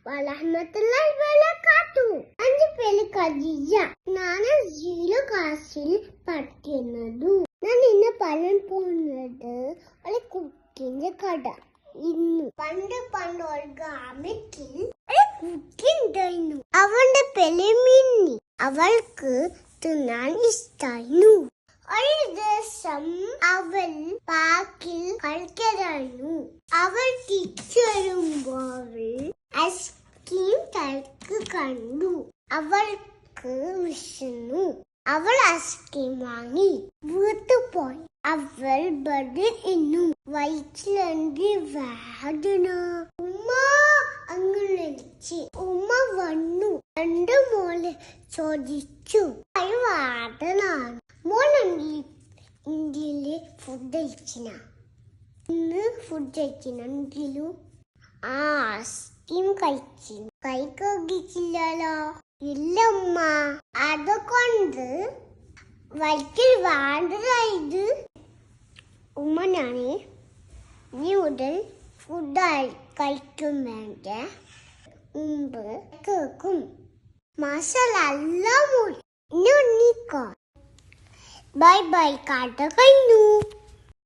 warahmatullahi wabarakatuh. Anji peli Khadija. Nana zero class-il പഠിക്കുന്നത്. ഞാൻ ഇന്ന് പറയാൻ പോകുന്നത് ഒരു കുക്കിന്റെ കഥ. ഇന്ന് പണ്ട് ഒരു ഗ്രാമത്തിൽ ഒരു കുക്കി ഉണ്ടായിരുന്നു. അവന്റെ പേര് മിന്നി. അവൾക്ക് തിന്നാൻ ഇഷ്ടായിരുന്നു. ഒരു ദിവസം അവൾ പാർക്കിൽ കളിക്കാനായിരുന്നു. അവൾ തിരിച്ചു വരുമ്പോൾ ഐസ്ക്രീം തലക്ക് കണ്ടു. അവൾക്ക് വിശന്നു. അവൾ ഐസ്ക്രീം വാങ്ങി വീട്ടിൽ പോയി. അവൾ ബെഡിൽ ഇരുന്നു. വയറ്റിലെന്ത് വേദന. ഉമ്മ അങ്ങനെ വിളിച്ചു. ഉമ്മ വന്നു. എന്റെ മോളെ ചോദിച്ചു, വേദനാണ് മോളെ ഇന്ത്യയിലെ ഫുഡ് കഴിച്ചിന? ഇന്ന് ഫുഡ് കഴിച്ചിനെങ്കിലും ഐസ്ക്രീം കഴിച്ചു. കൈ കഴുകിച്ചില്ലല്ലോ. ഇല്ല ഉമ്മ, അതുകൊണ്ട് വയറ്റിൽ വേണ്ടതായത്. ഉമ്മ ഞാന് ഇനി മുതൽ ഫുഡ് കഴിക്കും വേണ്ട മുമ്പ് കേൾക്കും. മാഷാ അല്ലാ മോൾ, ഇനി ഉണ്ണിക്കോ. ബൈ ബൈ, കഥ കഴിഞ്ഞു.